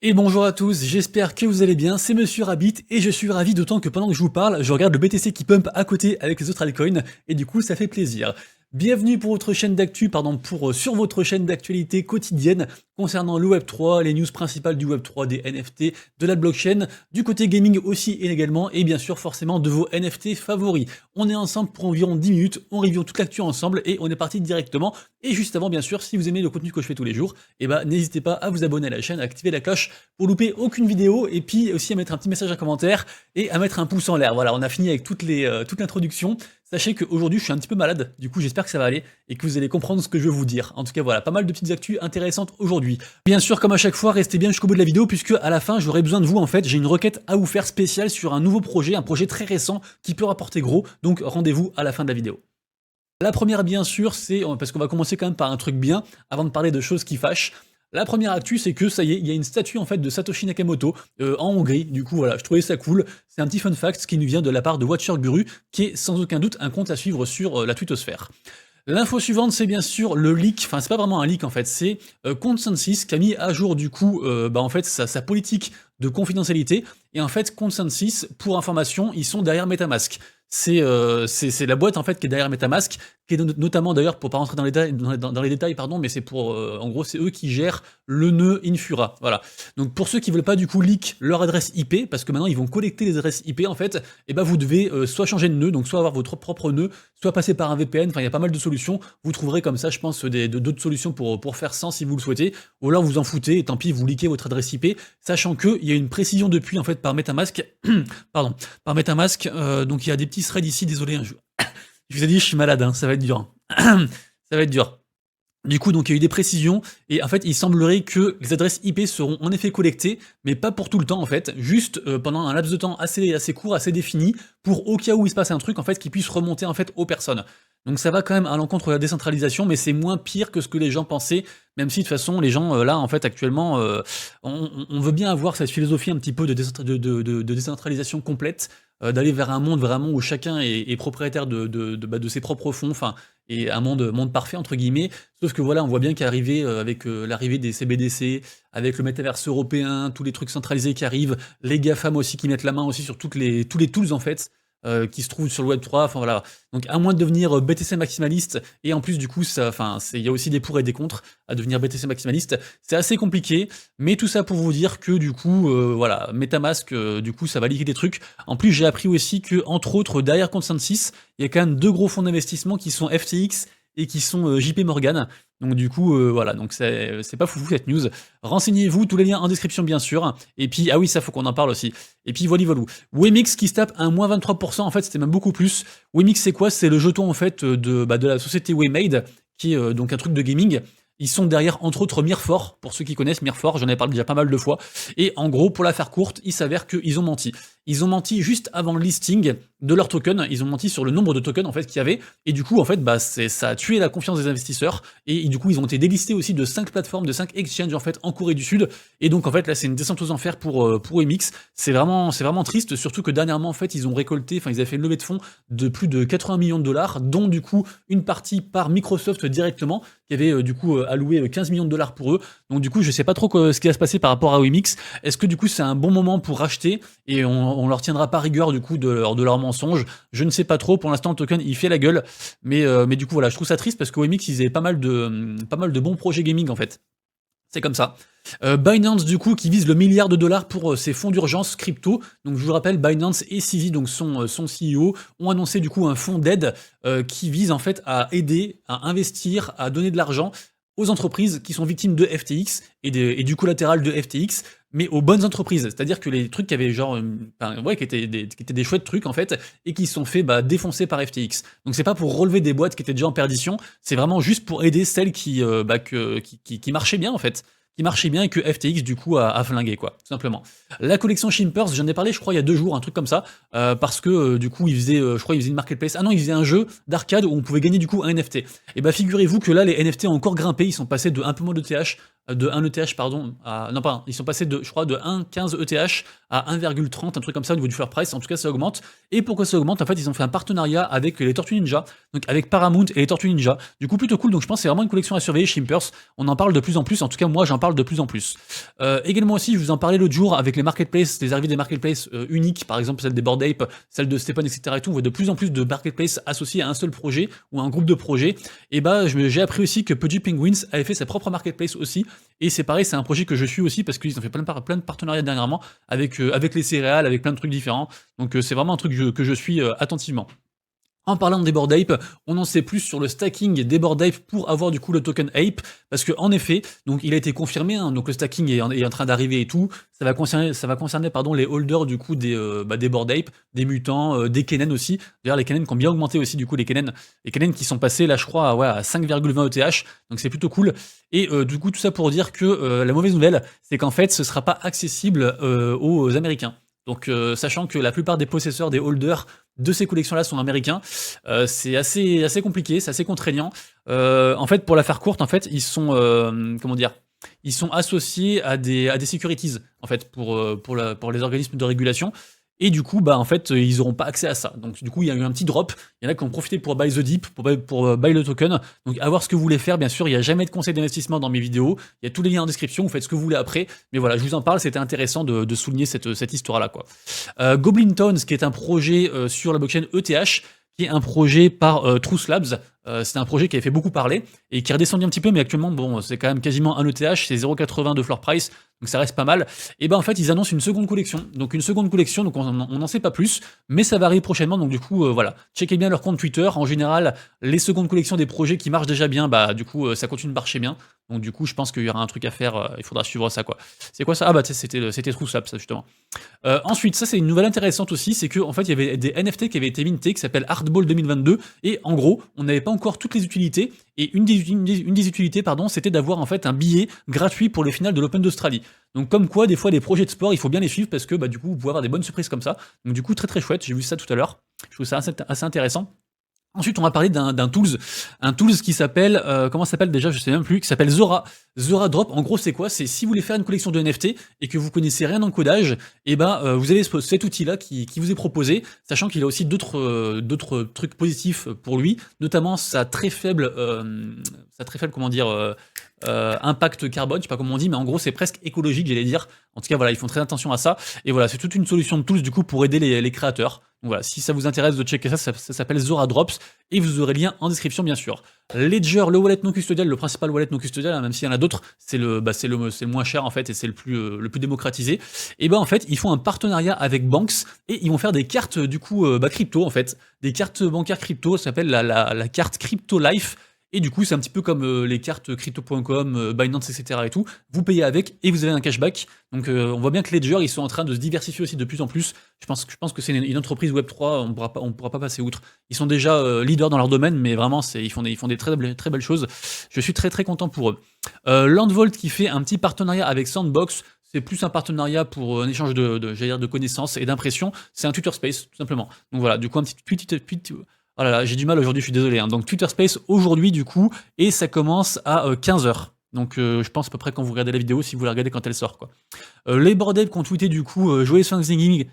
Et bonjour à tous, j'espère que vous allez bien, c'est Monsieur Rabbit et je suis ravi d'autant que pendant que je vous parle, je regarde le BTC qui pump à côté avec les autres altcoins et du coup ça fait plaisir. Bienvenue pour votre chaîne d'actu, sur votre chaîne d'actualité quotidienne concernant le Web3, les news principales du Web3, des NFT, de la blockchain, du côté gaming aussi et également, et bien sûr forcément de vos NFT favoris. On est ensemble pour environ 10 minutes, on review toute l'actu ensemble et on est parti directement. Et juste avant, bien sûr, si vous aimez le contenu que je fais tous les jours, n'hésitez pas à vous abonner à la chaîne, à activer la cloche pour louper aucune vidéo et puis aussi à mettre un petit message en commentaire et à mettre un pouce en l'air. Voilà, on a fini avec toute l'introduction. Sachez qu'aujourd'hui je suis un petit peu malade, du coup j'espère que ça va aller et que vous allez comprendre ce que je veux vous dire. En tout cas voilà, pas mal de petites actus intéressantes aujourd'hui. Bien sûr, comme à chaque fois, restez bien jusqu'au bout de la vidéo puisque à la fin j'aurai besoin de vous en fait. J'ai une requête à vous faire spéciale sur un nouveau projet, un projet très récent qui peut rapporter gros, donc rendez-vous à la fin de la vidéo. La première bien sûr c'est, parce qu'on va commencer quand même par un truc bien, avant de parler de choses qui fâchent. La première actu, c'est que ça y est, il y a une statue en fait de Satoshi Nakamoto en Hongrie. Du coup, voilà, je trouvais ça cool. C'est un petit fun fact qui nous vient de la part de Watcher Guru, qui est sans aucun doute un compte à suivre sur la twittosphère. L'info suivante, c'est bien sûr le leak, enfin c'est pas vraiment un leak en fait, c'est Consensus qui a mis à jour du coup en fait sa politique de confidentialité. Et en fait, Consensus, pour information, ils sont derrière MetaMask. C'est la boîte en fait qui est derrière MetaMask, qui est notamment d'ailleurs, pour pas rentrer dans les détails, pardon, mais c'est pour, en gros, c'est eux qui gèrent le nœud Infura, voilà. Donc pour ceux qui veulent pas du coup leak leur adresse IP, parce que maintenant ils vont collecter les adresses IP en fait, et ben vous devez soit changer de nœud, donc soit avoir votre propre nœud, soit passer par un VPN, enfin il y a pas mal de solutions, vous trouverez comme ça je pense d'autres solutions pour faire sans si vous le souhaitez, ou alors vous en foutez, et tant pis vous leakez votre adresse IP, sachant qu'il y a une précision depuis en fait par MetaMask, pardon, par MetaMask, donc il y a des petits threads ici, désolé, je vous ai dit je suis malade, hein, ça va être dur, ça va être dur. Du coup, donc il y a eu des précisions, et en fait, il semblerait que les adresses IP seront en effet collectées, mais pas pour tout le temps en fait, juste pendant un laps de temps assez court, assez défini, pour au cas où il se passe un truc, en fait, qui puisse remonter en fait aux personnes. Donc ça va quand même à l'encontre de la décentralisation, mais c'est moins pire que ce que les gens pensaient, même si de toute façon, les gens, là, en fait, actuellement, on veut bien avoir cette philosophie un petit peu de décentralisation complète, d'aller vers un monde vraiment où chacun est propriétaire de ses propres fonds, enfin, et un monde parfait, entre guillemets, sauf que voilà, on voit bien qu'arriver avec l'arrivée des CBDC, avec le métaverse européen, tous les trucs centralisés qui arrivent, les GAFAM aussi qui mettent la main aussi sur tous les tools en fait, qui se trouvent sur le Web3, enfin voilà. Donc à moins de devenir BTC maximaliste, et en plus du coup, il y a aussi des pour et des contre à devenir BTC maximaliste, c'est assez compliqué, mais tout ça pour vous dire que du coup, voilà, MetaMask, du coup ça va liquer des trucs. En plus j'ai appris aussi que, entre autres, derrière Consensus, il y a quand même deux gros fonds d'investissement qui sont FTX et qui sont JP Morgan. Donc du coup, voilà, donc c'est pas foufou cette news. Renseignez-vous, tous les liens en description bien sûr. Et puis, ah oui, ça faut qu'on en parle aussi. Et puis voilà, Wemix qui se tape un moins 23%, en fait c'était même beaucoup plus. Wemix c'est quoi? C'est le jeton en fait de la société Waymade, qui est donc un truc de gaming. Ils sont derrière, entre autres, Mirfor, pour ceux qui connaissent Mirfor, j'en ai parlé déjà pas mal de fois. Et en gros, pour la faire courte, il s'avère qu'ils ont menti. Ils ont menti juste avant le listing de leurs tokens, ils ont menti sur le nombre de tokens en fait qu'il y avait, et du coup en fait ça a tué la confiance des investisseurs, et du coup ils ont été délistés aussi de 5 plateformes, de 5 exchanges en fait en Corée du Sud, et donc en fait là c'est une descente aux enfers pour MX, c'est vraiment triste, surtout que dernièrement en fait ils ont récolté, enfin ils avaient fait une levée de fonds de plus de 80 millions de dollars, dont du coup une partie par Microsoft directement, qui avait du coup alloué 15 millions de dollars pour eux, donc du coup je sais pas trop ce qui va se passer par rapport à MX, est-ce que du coup c'est un bon moment pour racheter, et on leur tiendra pas rigueur du coup de leur mensonge, je ne sais pas trop, pour l'instant le token il fait la gueule, mais du coup voilà, je trouve ça triste parce qu'OMX ils avaient pas mal de bons projets gaming en fait. C'est comme ça. Binance du coup qui vise le milliard de dollars pour ses fonds d'urgence crypto. Donc je vous rappelle, Binance et CZ, donc son CEO, ont annoncé du coup un fonds d'aide qui vise en fait à aider, à investir, à donner de l'argent aux entreprises qui sont victimes de FTX et du collatéral de FTX, mais aux bonnes entreprises. C'est-à-dire que les trucs qui avaient genre, qui étaient des chouettes trucs en fait, et qui se sont fait défoncer par FTX. Donc c'est pas pour relever des boîtes qui étaient déjà en perdition, c'est vraiment juste pour aider celles qui marchaient bien en fait. Qui marchait bien et que FTX du coup a flingué quoi, tout simplement. La collection Shimpers, j'en ai parlé je crois il y a 2 jours, un truc comme ça, parce que du coup il faisait, je crois il faisait une marketplace, ah non il faisait un jeu d'arcade où on pouvait gagner du coup un NFT. Et bah figurez-vous que là les NFT ont encore grimpé, ils sont passés de un peu moins de TH de 1 ETH, pardon, non, pardon, ils sont passés de, je crois, de 1,15 ETH à 1,30, un truc comme ça au niveau du floor price. En tout cas, ça augmente. Et pourquoi ça augmente? En fait, ils ont fait un partenariat avec les Tortues Ninja, donc avec Paramount et les Tortues Ninja. Du coup, plutôt cool. Donc, je pense que c'est vraiment une collection à surveiller, Shimpers. On en parle de plus en plus. En tout cas, moi, j'en parle de plus en plus. Également aussi, je vous en parlais l'autre jour avec les marketplaces, les arrivées des marketplaces uniques, par exemple celle des Bored Ape, celle de Stephen, etc. Et tout. On voit de plus en plus de marketplaces associés à un seul projet ou à un groupe de projets. Et bah, j'ai appris aussi que Pudgy Penguins avait fait sa propre marketplace aussi. Et c'est pareil, c'est un projet que je suis aussi parce qu'ils ont fait plein de partenariats dernièrement avec les céréales, avec plein de trucs différents. Donc c'est vraiment un truc que je suis attentivement. En parlant des Bored Ape, on en sait plus sur le stacking des Bored Ape pour avoir du coup le token Ape, parce que en effet, donc il a été confirmé, hein, donc le stacking est en train d'arriver et tout. Ça va concerner pardon les holders du coup des Bored Ape, des mutants, des Kennen aussi. D'ailleurs les Kennen qui ont bien augmenté aussi du coup les Kennen qui sont passés là je crois à 5,20 ETH, donc c'est plutôt cool. Et du coup tout ça pour dire que la mauvaise nouvelle, c'est qu'en fait ce sera pas accessible aux Américains. Donc sachant que la plupart des possesseurs, des holders de ces collections-là sont américains, c'est assez compliqué, c'est assez contraignant. En fait, pour la faire courte, en fait, ils sont comment dire, ils sont associés à des securities en fait pour les organismes de régulation. Et du coup, bah en fait, ils n'auront pas accès à ça. Donc du coup, il y a eu un petit drop. Il y en a qui ont profité pour buy the dip, pour buy le token. Donc à voir ce que vous voulez faire. Bien sûr, il n'y a jamais de conseil d'investissement dans mes vidéos. Il y a tous les liens en description. Vous faites ce que vous voulez après. Mais voilà, je vous en parle. C'était intéressant de souligner cette histoire-là, quoi. Goblin Towns, qui est un projet sur la blockchain ETH, qui est un projet par Truth Labs. C'était un projet qui avait fait beaucoup parler et qui est redescendu un petit peu, mais actuellement, bon, c'est quand même quasiment un ETH, c'est 0,80 de floor price, donc ça reste pas mal. Et ben en fait, ils annoncent une seconde collection. Donc une seconde collection, donc on n'en sait pas plus, mais ça va arriver prochainement. Donc du coup, voilà, checkez bien leur compte Twitter. En général, les secondes collections des projets qui marchent déjà bien, bah du coup, ça continue de marcher bien. Donc du coup, je pense qu'il y aura un truc à faire. Il faudra suivre ça, quoi. C'est quoi ça? Ah bah c'était Truth Labs, ça justement. Ensuite, ça c'est une nouvelle intéressante aussi, c'est qu'en fait il y avait des NFT qui avaient été mintés, qui s'appelle Hardball 2022, et en gros, on n'avait pas encore toutes les utilités, et une des utilités, pardon, c'était d'avoir en fait un billet gratuit pour les finales de l'Open d'Australie. Donc comme quoi, des fois, les projets de sport, il faut bien les suivre, parce que bah, du coup, vous pouvez avoir des bonnes surprises comme ça. Donc du coup, très très chouette, j'ai vu ça tout à l'heure, je trouve ça assez intéressant. Ensuite, on va parler d'un tools qui s'appelle, comment ça s'appelle déjà, je sais même plus, qui s'appelle Zora. Zora Drop, en gros, c'est quoi? C'est si vous voulez faire une collection de NFT et que vous connaissez rien en codage, et ben vous avez cet outil-là qui vous est proposé, sachant qu'il a aussi d'autres trucs positifs pour lui, notamment sa très faible, comment dire, impact carbone, je sais pas comment on dit, mais en gros c'est presque écologique, j'allais dire. En tout cas, voilà, ils font très attention à ça. Et voilà, c'est toute une solution de tools du coup pour aider les créateurs. Donc voilà, si ça vous intéresse de checker ça, ça s'appelle Zora Drops et vous aurez le lien en description bien sûr. Ledger, le wallet non custodial, le principal wallet non custodial, hein, même s'il y en a d'autres, c'est le moins cher en fait et c'est le plus démocratisé. Et ben en fait, ils font un partenariat avec Banks et ils vont faire des cartes du coup crypto en fait, des cartes bancaires crypto, ça s'appelle la carte Crypto Life. Et du coup, c'est un petit peu comme les cartes crypto.com, Binance, etc. et tout. Vous payez avec et vous avez un cashback. Donc, on voit bien que Ledger, ils sont en train de se diversifier aussi de plus en plus. Je pense que c'est une entreprise Web3, on pourra pas passer outre. Ils sont déjà leaders dans leur domaine, mais vraiment, ils font des très belles choses. Je suis très très content pour eux. Landvault qui fait un petit partenariat avec Sandbox. C'est plus un partenariat pour un échange de connaissances et d'impressions. C'est un Twitter Space, tout simplement. Donc voilà, du coup, un petit tweet. Oh là là, j'ai du mal aujourd'hui, je suis désolé. Hein. Donc Twitter Space aujourd'hui du coup, et ça commence à 15h. Donc je pense à peu près quand vous regardez la vidéo, si vous la regardez quand elle sort, quoi. Les Bored Ape qui ont tweeté du coup Joyeux Thanksgiving,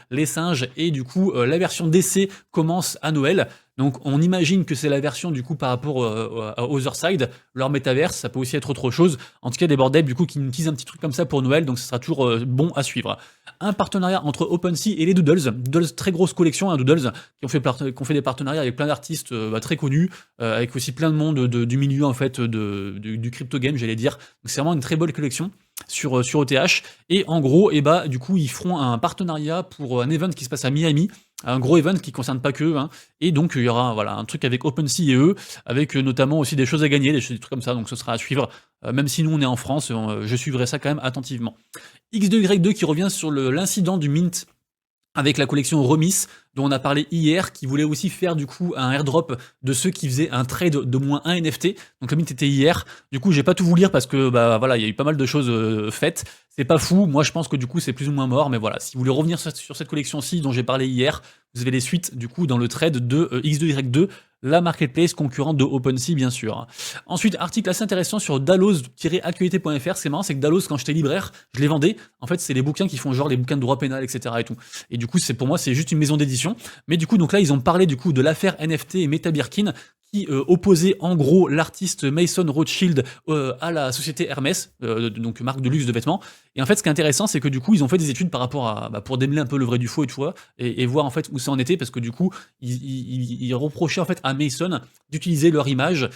les singes, et du coup la version DC commence à Noël. Donc on imagine que c'est la version du coup par rapport à Otherside, leur métaverse, ça peut aussi être autre chose. En tout cas des Bored Ape du coup qui nous teasent un petit truc comme ça pour Noël, donc ce sera toujours bon à suivre. Un partenariat entre OpenSea et les Doodles. Doodles, très grosse collection, hein, Doodles, qui ont fait des partenariats avec plein d'artistes très connus, avec aussi plein de monde du milieu en fait du crypto game, j'allais dire. Donc c'est vraiment une très bonne collection sur ETH. Et en gros, et bah du coup ils feront un partenariat pour un event qui se passe à Miami. Un gros event qui concerne pas qu'eux, hein. Et donc il y aura voilà, un truc avec OpenSea et eux, avec notamment aussi des choses à gagner, des trucs comme ça, donc ce sera à suivre, même si nous on est en France, je suivrai ça quand même attentivement. X2Y2 qui revient sur l'incident du mint avec la collection Remis, dont on a parlé hier, qui voulait aussi faire du coup un airdrop de ceux qui faisaient un trade de moins 1 NFT. Donc le mint était hier. Du coup, j'ai pas tout vous lire parce que bah voilà, il y a eu pas mal de choses faites. c'est pas fou. Moi, je pense que du coup, c'est plus ou moins mort. Mais voilà, si vous voulez revenir sur cette collection-ci dont j'ai parlé hier, vous avez les suites du coup dans le trade de X2Y2, la marketplace concurrente de OpenSea, bien sûr. Ensuite, article assez intéressant sur Dalloz-actualité.fr. C'est marrant, c'est que Dalloz, quand j'étais libraire, je les vendais. En fait, c'est les bouquins qui font genre les bouquins de droit pénal, etc. et tout. Et du coup, pour moi, c'est juste une maison d'édition. Mais du coup, donc là, ils ont parlé du coup de l'affaire NFT et Meta Birkin, qui opposait en gros l'artiste Mason Rothschild à la société Hermès, donc marque de luxe de vêtements. Et en fait, ce qui est intéressant, c'est que du coup, ils ont fait des études par rapport à, pour démêler un peu le vrai du faux et tout ça, et voir en fait où ça en était, parce que du coup, ils reprochaient en fait à Mason d'utiliser leur image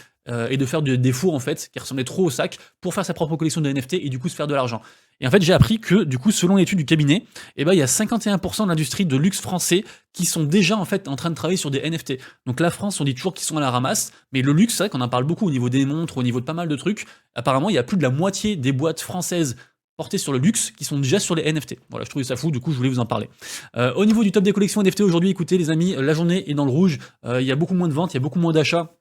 et de faire des faux en fait qui ressemblaient trop au sac pour faire sa propre collection de NFT et du coup se faire de l'argent. Et en fait, j'ai appris que du coup, selon l'étude du cabinet, eh ben, il y a 51% de l'industrie de luxe français qui sont déjà en fait en train de travailler sur des NFT. Donc la France, on dit toujours qu'ils sont à la ramasse, mais le luxe, c'est vrai qu'on en parle beaucoup au niveau des montres, au niveau de pas mal de trucs. Apparemment, il y a plus de la moitié des boîtes françaises portées sur le luxe qui sont déjà sur les NFT. Voilà, je trouvais ça fou, du coup je voulais vous en parler. Au niveau du top des collections NFT aujourd'hui, écoutez les amis, la journée est dans le rouge, il y a beaucoup moins de ventes, il y a beaucoup moins d'achats.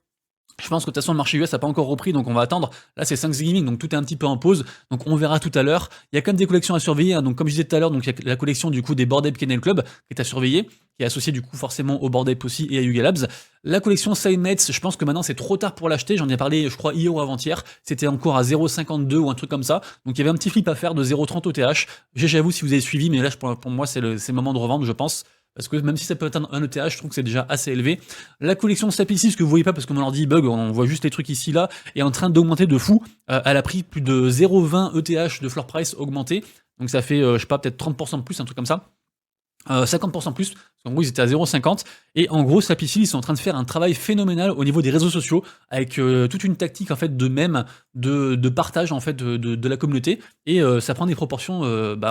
Je pense que de toute façon le marché US n'a pas encore repris, donc on va attendre. Là c'est Thanksgiving, donc tout est un petit peu en pause, donc on verra tout à l'heure. Il y a quand même des collections à surveiller, hein. Donc comme je disais tout à l'heure, donc il y a la collection du coup des Bored Ape Kennel Club qui est à surveiller, qui est associée du coup forcément au Bored Ape aussi et à Yuga Labs. La collection Sidemates, je pense que maintenant c'est trop tard pour l'acheter, j'en ai parlé je crois hier ou avant-hier, c'était encore à 0,52 ou un truc comme ça, donc il y avait un petit flip à faire de 0,30 OTH. GG à vous si vous avez suivi, mais là pour moi c'est le moment de revendre je pense. Parce que même si ça peut atteindre un ETH, je trouve que c'est déjà assez élevé. La collection SAP ici, ce que vous voyez pas parce que mon ordi bug, on voit juste les trucs ici là, est en train d'augmenter de fou. Elle a pris plus de 0,20 ETH de floor price augmenté. Donc ça fait, je sais pas, peut-être 30% de plus, un truc comme ça. 50% plus, parce qu'en gros ils étaient à 0,50, et en gros Sapicil ils sont en train de faire un travail phénoménal au niveau des réseaux sociaux, avec toute une tactique en fait de mème, de partage en fait de la communauté, et ça prend des proportions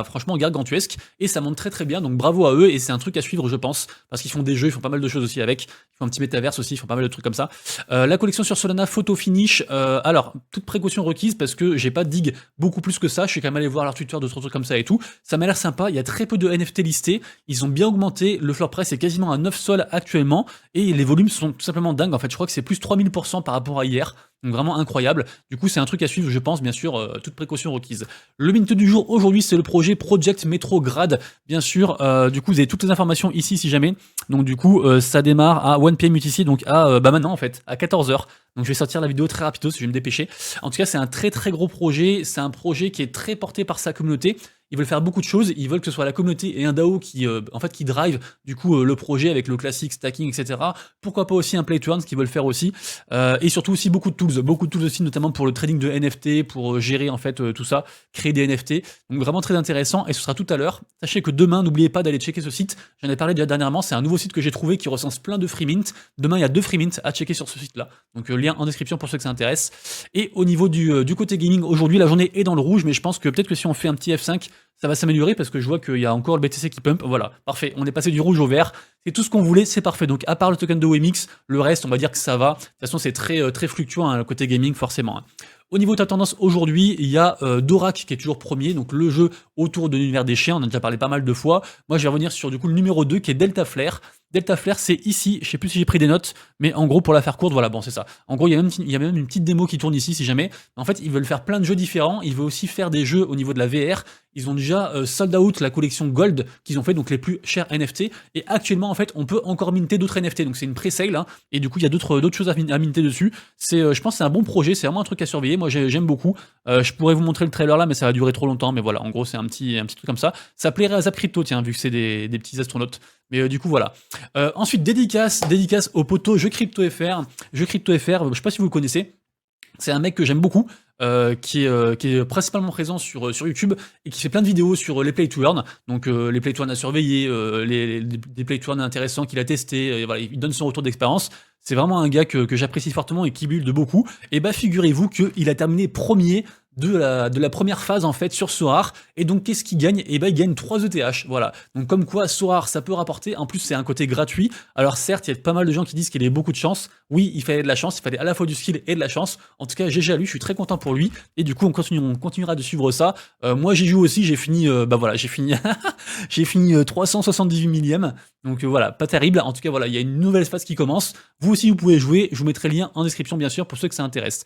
franchement gargantuesques, et ça monte très très bien, donc bravo à eux, et c'est un truc à suivre je pense, parce qu'ils font des jeux, ils font pas mal de choses aussi avec, ils font un petit métaverse aussi, ils font pas mal de trucs comme ça. La collection sur Solana Photo Finish, alors toute précaution requise, parce que j'ai pas dig beaucoup plus que ça, je suis quand même allé voir leur Twitter de trucs comme ça et tout, ça m'a l'air sympa, il y a très peu de NFT listés. Ils ont bien augmenté, le floor price est quasiment à 9 sols actuellement, et les volumes sont tout simplement dingues, en fait je crois que c'est plus 3000% par rapport à hier, donc vraiment incroyable. Du coup c'est un truc à suivre je pense, bien sûr, toute précaution requise. Le mint du jour aujourd'hui c'est le projet Project Metrograd, bien sûr, du coup vous avez toutes les informations ici si jamais, donc du coup ça démarre à 1 PM UTC, donc à maintenant en fait, à 14h. Donc je vais sortir la vidéo très rapido si je vais me dépêcher. En tout cas c'est un très très gros projet, c'est un projet qui est très porté par sa communauté. Ils veulent faire beaucoup de choses, ils veulent que ce soit la communauté et un DAO qui drive du coup le projet avec le classique, stacking, etc. Pourquoi pas aussi un play to earn, ce qu'ils veulent faire aussi, et surtout aussi beaucoup de tools aussi, notamment pour le trading de NFT, pour gérer en fait tout ça, créer des NFT. Donc vraiment très intéressant, et ce sera tout à l'heure. Sachez que demain, n'oubliez pas d'aller checker ce site. J'en ai parlé déjà dernièrement, c'est un nouveau site que j'ai trouvé qui recense plein de free mint. Demain il y a 2 free mint à checker sur ce site-là. Donc lien en description pour ceux que ça intéresse. Et au niveau du côté gaming, aujourd'hui la journée est dans le rouge, mais je pense que peut-être que si on fait un petit F5, ça va s'améliorer parce que je vois qu'il y a encore le BTC qui pump. Voilà, parfait. On est passé du rouge au vert. C'est tout ce qu'on voulait, c'est parfait. Donc, à part le token de WMX, le reste, on va dire que ça va. De toute façon, c'est très, très fluctuant, hein, le côté gaming, forcément, hein. Au niveau de la tendance aujourd'hui, il y a Dorak qui est toujours premier, donc le jeu autour de l'univers des chiens, on en a déjà parlé pas mal de fois. Moi je vais revenir sur du coup le numéro 2 qui est Delta Flare. Delta Flare c'est ici, je sais plus si j'ai pris des notes, mais en gros pour la faire courte, voilà, bon c'est ça. En gros il y a même une petite démo qui tourne ici si jamais. En fait ils veulent faire plein de jeux différents, ils veulent aussi faire des jeux au niveau de la VR. Ils ont déjà sold out la collection Gold qu'ils ont fait, donc les plus chers NFT, et actuellement en fait on peut encore minter d'autres NFT, donc c'est une pré-sale, hein, et du coup il y a d'autres choses à minter dessus. C'est, je pense que c'est un bon projet, c'est vraiment un truc à surveiller, moi j'aime beaucoup. Je pourrais vous montrer le trailer là, mais ça va durer trop longtemps, mais voilà, en gros c'est un petit truc comme ça. Ça plairait à Zap Crypto, tiens, vu que c'est des petits astronautes. Mais du coup voilà. Ensuite dédicace au poteau Jeux Crypto FR. Jeux Crypto FR, je sais pas si vous le connaissez. C'est un mec que j'aime beaucoup, qui est principalement présent sur YouTube et qui fait plein de vidéos sur les play to earn, donc les play to earn à surveiller, des play to earn intéressants qu'il a testés, voilà, il donne son retour d'expérience. C'est vraiment un gars que j'apprécie fortement et qui build beaucoup. Et bah figurez-vous qu'il a terminé premier de la première phase en fait sur Sorare, et donc qu'est-ce qu'il gagne? Et bah il gagne 3 ETH, voilà. Donc comme quoi Sorare ça peut rapporter, en plus c'est un côté gratuit. Alors certes il y a pas mal de gens qui disent qu'il a beaucoup de chance, oui il fallait de la chance, il fallait à la fois du skill et de la chance. En tout cas GG à lui, je suis très content pour lui, et du coup on continuera de suivre ça. Moi j'y joue aussi, j'ai fini j'ai fini 378 millième, donc voilà, pas terrible. En tout cas voilà, il y a une nouvelle phase qui commence, vous aussi vous pouvez jouer, je vous mettrai le lien en description bien sûr pour ceux que ça intéresse.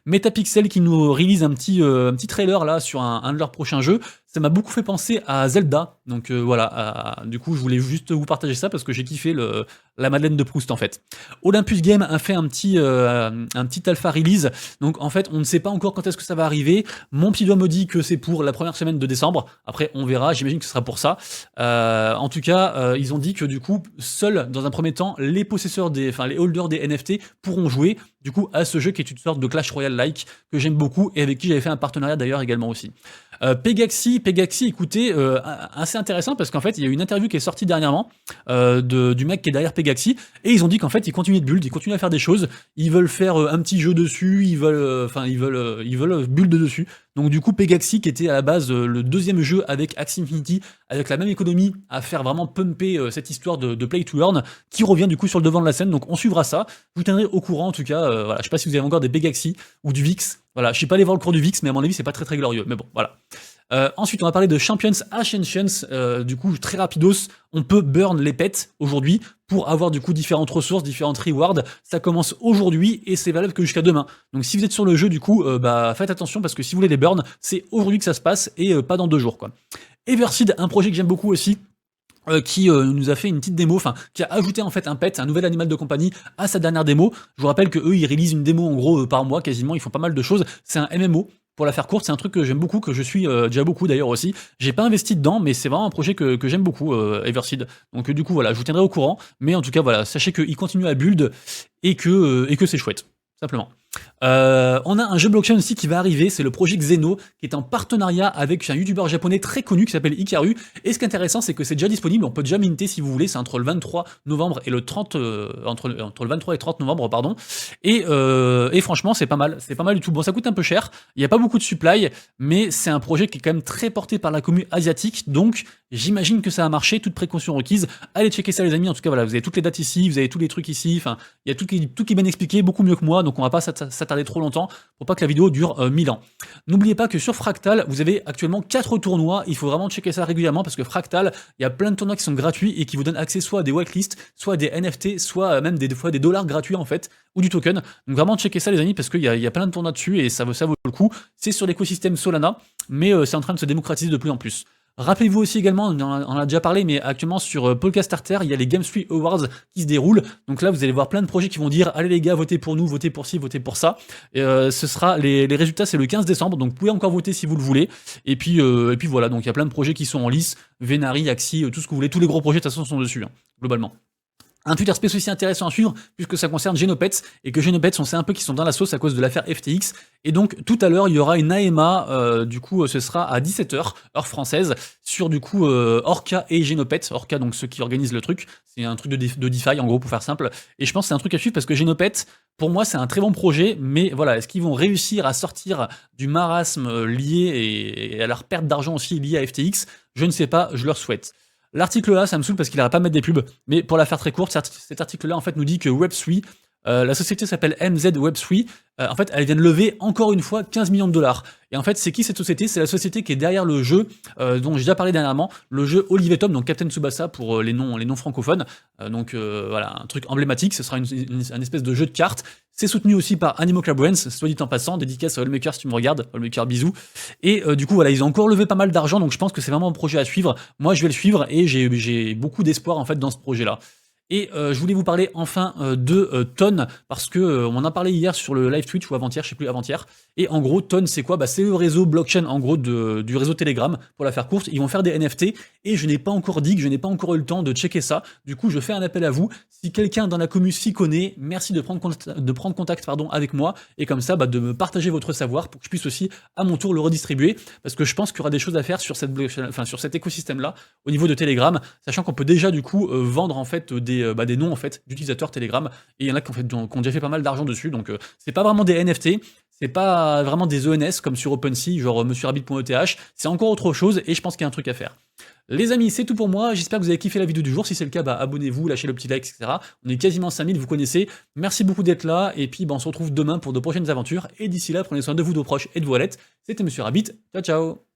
Metapixel qui nous release un petit trailer là sur un de leurs prochains jeux, ça m'a beaucoup fait penser à Zelda, donc voilà, du coup je voulais juste vous partager ça parce que j'ai kiffé la Madeleine de Proust en fait. Olympus Game a fait un petit alpha release, donc en fait on ne sait pas encore quand est-ce que ça va arriver, mon petit doigt me dit que c'est pour la première semaine de décembre, après on verra, j'imagine que ce sera pour ça. En tout cas, ils ont dit que du coup, seuls dans un premier temps, les possesseurs les holders des NFT pourront jouer du coup à ce jeu qui est une sorte de Clash Royale-like que j'aime beaucoup et avec qui j'avais fait un partenariat d'ailleurs également aussi. Pegaxi, écoutez, assez intéressant parce qu'en fait il y a eu une interview qui est sortie dernièrement du mec qui est derrière Pegaxi et ils ont dit qu'en fait ils continuent de build, ils continuent à faire des choses, ils veulent faire un petit jeu dessus, ils veulent build dessus. Donc du coup Pegaxi qui était à la base le deuxième jeu avec Axie Infinity, avec la même économie à faire vraiment pumper cette histoire de play to earn, qui revient du coup sur le devant de la scène, donc on suivra ça, je vous tiendrai au courant en tout cas, voilà, je sais pas si vous avez encore des Pegaxi ou du VIX, voilà, je suis pas allé voir le cours du VIX mais à mon avis c'est pas très glorieux, mais bon voilà. Ensuite, on va parler de Champions Ascensions. Du coup, très rapidos, on peut burn les pets aujourd'hui pour avoir du coup différentes ressources, différentes rewards. Ça commence aujourd'hui et c'est valable que jusqu'à demain. Donc, si vous êtes sur le jeu, du coup, faites attention parce que si vous voulez les burn, c'est aujourd'hui que ça se passe et pas dans 2 jours, quoi. Everseed, un projet que j'aime beaucoup aussi. Qui nous a fait une petite démo, enfin qui a ajouté en fait un pet, un nouvel animal de compagnie à sa dernière démo. Je vous rappelle que eux ils réalisent une démo en gros par mois quasiment, ils font pas mal de choses. C'est un MMO. Pour la faire courte, c'est un truc que j'aime beaucoup, que je suis déjà beaucoup d'ailleurs aussi. J'ai pas investi dedans, mais c'est vraiment un projet que j'aime beaucoup, Everseed. Donc du coup voilà, je vous tiendrai au courant. Mais en tout cas voilà, sachez qu'ils continuent à build et que c'est chouette, simplement. On a un jeu blockchain aussi qui va arriver, c'est le projet Xeno, qui est en partenariat avec un youtubeur japonais très connu qui s'appelle Hikaru, et ce qui est intéressant c'est que c'est déjà disponible, on peut déjà minter si vous voulez, c'est entre le 23 novembre et le 30, entre le 23 et 30 novembre, pardon, et franchement c'est pas mal du tout, bon ça coûte un peu cher, il n'y a pas beaucoup de supply, mais c'est un projet qui est quand même très porté par la commu asiatique, donc j'imagine que ça a marché, toute précaution requise, allez checker ça les amis, en tout cas voilà, vous avez toutes les dates ici, vous avez tous les trucs ici, enfin, il y a tout qui est bien expliqué, beaucoup mieux que moi, donc on va pas s'attarder trop longtemps pour pas que la vidéo dure 1000 ans. N'oubliez pas que sur Fractal, vous avez actuellement 4 tournois, il faut vraiment checker ça régulièrement parce que Fractal, il y a plein de tournois qui sont gratuits et qui vous donnent accès soit à des whitelists, soit à des NFT, soit même des fois des dollars gratuits en fait, ou du token. Donc vraiment checker ça les amis parce qu'il y a plein de tournois dessus et ça vaut le coup. C'est sur l'écosystème Solana, mais c'est en train de se démocratiser de plus en plus. Rappelez-vous aussi également, on en a déjà parlé, mais actuellement sur Polka Starter, il y a les Game Street Awards qui se déroulent. Donc là, vous allez voir plein de projets qui vont dire « Allez les gars, votez pour nous, votez pour ci, votez pour ça ». Ce sera les résultats, c'est le 15 décembre, donc vous pouvez encore voter si vous le voulez. Et puis voilà, donc il y a plein de projets qui sont en lice, Venari, Axie, tout ce que vous voulez, tous les gros projets de toute façon sont dessus, hein, globalement. Un Twitter Space aussi intéressant à suivre, puisque ça concerne Genopets, et que Genopets, on sait un peu qu'ils sont dans la sauce à cause de l'affaire FTX, et donc tout à l'heure, il y aura une AMA, du coup, ce sera à 17h, heure française, sur du coup Orca et Genopets, Orca, donc ceux qui organisent le truc, c'est un truc de DeFi, en gros, pour faire simple, et je pense que c'est un truc à suivre, parce que Genopets, pour moi, c'est un très bon projet, mais voilà, est-ce qu'ils vont réussir à sortir du marasme lié, et à leur perte d'argent aussi liée à FTX? Je ne sais pas, je leur souhaite. L'article là, ça me saoule parce qu'il n'arrête pas de mettre des pubs, mais pour la faire très courte, cet article-là en fait nous dit que Web3, la société s'appelle MZ Web3, en fait elle vient de lever encore une fois 15 millions de dollars. Et en fait c'est qui cette société? C'est la société qui est derrière le jeu dont j'ai déjà parlé dernièrement, le jeu Olive et Tom, donc Captain Tsubasa pour les noms francophones. Voilà, un truc emblématique, ce sera une espèce de jeu de cartes. C'est soutenu aussi par Animo Club Brands, soit dit en passant, dédicace à Allmaker si tu me regardes, Allmaker bisous. Et du coup voilà, ils ont encore levé pas mal d'argent, donc je pense que c'est vraiment un projet à suivre. Moi je vais le suivre et j'ai beaucoup d'espoir en fait dans ce projet-là. Et je voulais vous parler enfin de Ton, parce que on en a parlé hier sur le live Twitch ou avant-hier, je sais plus, avant-hier. Et en gros, Ton, c'est quoi? C'est le réseau blockchain en gros du réseau Telegram, pour la faire courte. Ils vont faire des NFT et je n'ai pas encore dit que je n'ai pas encore eu le temps de checker ça. Du coup, je fais un appel à vous. Si quelqu'un dans la commu s'y connaît, merci de prendre contact avec moi et comme ça, de me partager votre savoir pour que je puisse aussi à mon tour le redistribuer, parce que je pense qu'il y aura des choses à faire sur sur cet écosystème-là au niveau de Telegram, sachant qu'on peut déjà du coup vendre en fait des noms en fait d'utilisateurs Telegram, et il y en a qui ont déjà fait pas mal d'argent dessus, donc c'est pas vraiment des NFT, c'est pas vraiment des ENS comme sur OpenSea, genre monsieurrabbit.eth, c'est encore autre chose, et je pense qu'il y a un truc à faire. Les amis, c'est tout pour moi, j'espère que vous avez kiffé la vidéo du jour, si c'est le cas, abonnez-vous, lâchez le petit like, etc. On est quasiment 5000, vous connaissez, merci beaucoup d'être là, et puis on se retrouve demain pour de prochaines aventures, et d'ici là, prenez soin de vous, de vos proches et de vos wallets, c'était Monsieur Rabbit, ciao ciao.